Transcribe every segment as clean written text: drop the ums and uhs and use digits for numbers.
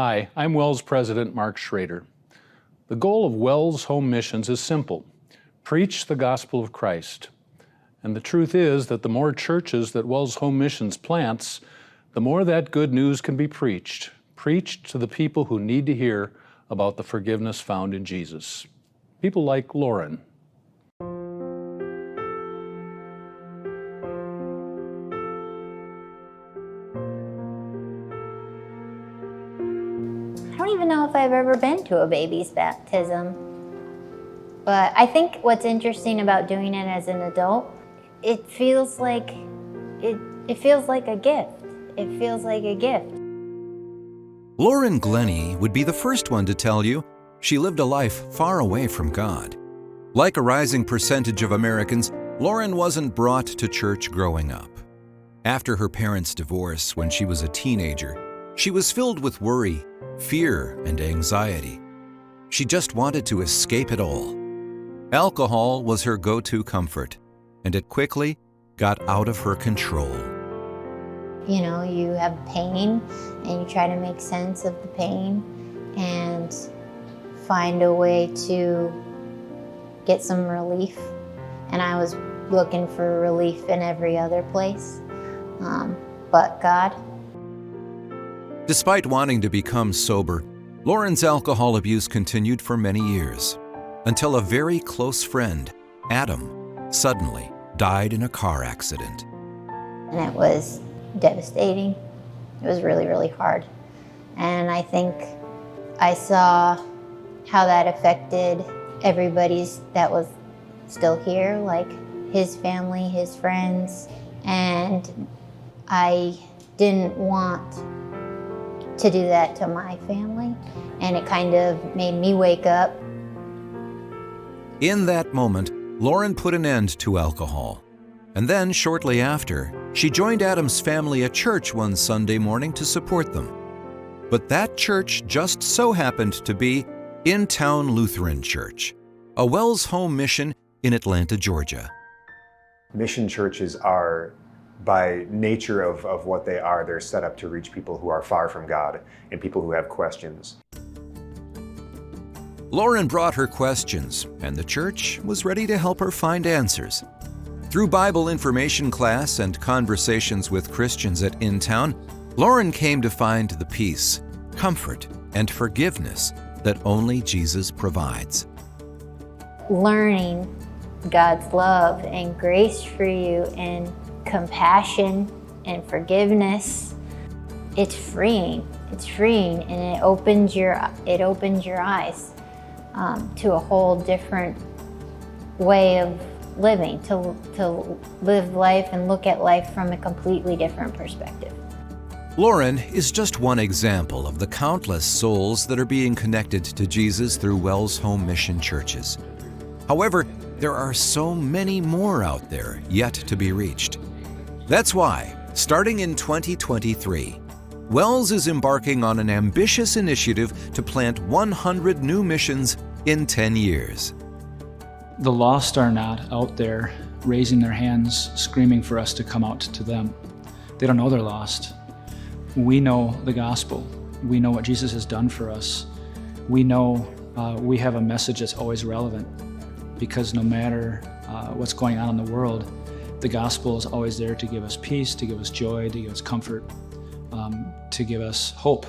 Hi, I'm WELS President Mark Schrader. The goal of WELS Home Missions is simple: preach the gospel of Christ. And the truth is that the more churches that WELS Home Missions plants, the more that good news can be preached to the people who need to hear about the forgiveness found in Jesus. People like Lauren. I don't even know if I've ever been to a baby's baptism. But I think what's interesting about doing it as an adult, it feels like a gift. It feels like a gift. Lauren Glennie would be the first one to tell you she lived a life far away from God. Like a rising percentage of Americans, Lauren wasn't brought to church growing up. After her parents' divorce when she was a teenager, she was filled with worry, fear, and anxiety. She just wanted to escape it all. Alcohol was her go-to comfort, and it quickly got out of her control. You know, you have pain and you try to make sense of the pain and find a way to get some relief. And I was looking for relief in every other place, but God. Despite wanting to become sober, Lauren's alcohol abuse continued for many years, until a very close friend, Adam, suddenly died in a car accident. And it was devastating. It was really, really hard. And I think I saw how that affected everybody that was still here, like his family, his friends. And I didn't want to do that to my family. And it kind of made me wake up. In that moment, Lauren put an end to alcohol. And then, shortly after, she joined Adam's family at church one Sunday morning to support them. But that church just so happened to be In-Town Lutheran Church, a WELS Home Mission in Atlanta, Georgia. Mission churches are, by nature of what they are, they're set up to reach people who are far from God and people who have questions. Lauren brought her questions, and the church was ready to help her find answers. Through Bible information class and conversations with Christians at In-Town, Lauren came to find the peace, comfort, and forgiveness that only Jesus provides. Learning God's love and grace for you and compassion and forgiveness, it's freeing. It's freeing, and it opens your eyes to a whole different way of living, to live life and look at life from a completely different perspective. Lauren is just one example of the countless souls that are being connected to Jesus through WELS Home Mission churches. However, there are so many more out there yet to be reached. That's why, starting in 2023, WELS is embarking on an ambitious initiative to plant 100 new missions in 10 years. The lost are not out there raising their hands, screaming for us to come out to them. They don't know they're lost. We know the gospel. We know what Jesus has done for us. We know we have a message that's always relevant, because no matter what's going on in the world, the gospel is always there to give us peace, to give us joy, to give us comfort, to give us hope.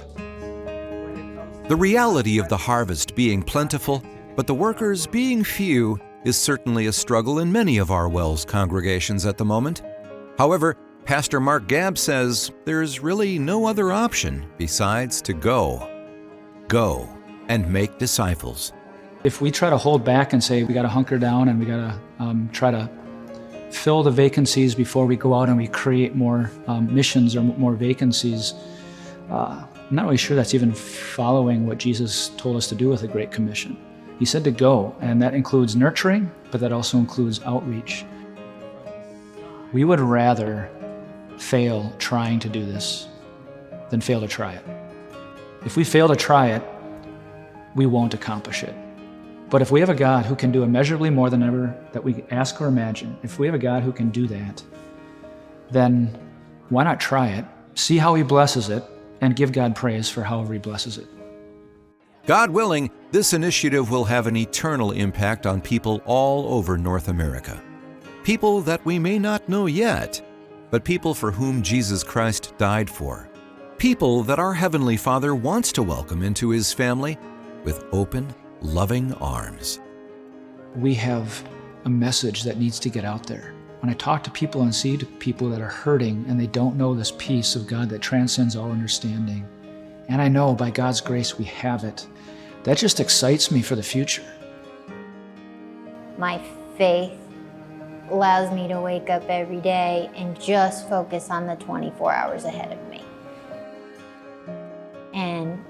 The reality of the harvest being plentiful, but the workers being few, is certainly a struggle in many of our WELS congregations at the moment. However, Pastor Mark Gabb says there's really no other option besides to go and make disciples. If we try to hold back and say we got to hunker down and we got to try to fill the vacancies before we go out and we create more missions or more vacancies, I'm not really sure that's even following what Jesus told us to do with the Great Commission. He said to go, and that includes nurturing, but that also includes outreach. We would rather fail trying to do this than fail to try it. If we fail to try it, we won't accomplish it. But if we have a God who can do immeasurably more than ever that we ask or imagine, if we have a God who can do that, then why not try it? See how He blesses it, and give God praise for however He blesses it. God willing, this initiative will have an eternal impact on people all over North America. People that we may not know yet, but people for whom Jesus Christ died for. People that our Heavenly Father wants to welcome into His family with open, loving arms. We have a message that needs to get out there. When I talk to people and see people that are hurting and they don't know this peace of God that transcends all understanding, and I know by God's grace we have it, that just excites me for the future. My faith allows me to wake up every day and just focus on the 24 hours ahead of me. And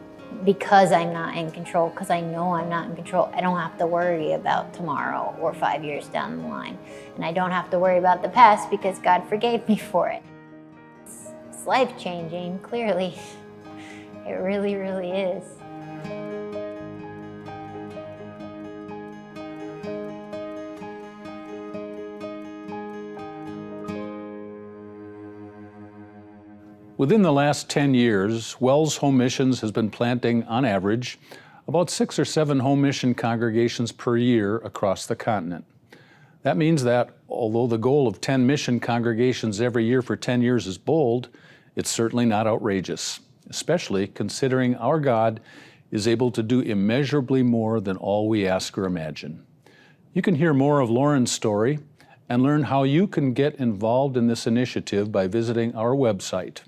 because I'm not in control, because I know I'm not in control, I don't have to worry about tomorrow or 5 years down the line. And I don't have to worry about the past because God forgave me for it. It's life-changing, clearly. It really, really is. Within the last 10 years, WELS Home Missions has been planting, on average, about 6 or 7 home mission congregations per year across the continent. That means that, although the goal of 10 mission congregations every year for 10 years is bold, it's certainly not outrageous, especially considering our God is able to do immeasurably more than all we ask or imagine. You can hear more of Lauren's story and learn how you can get involved in this initiative by visiting our website,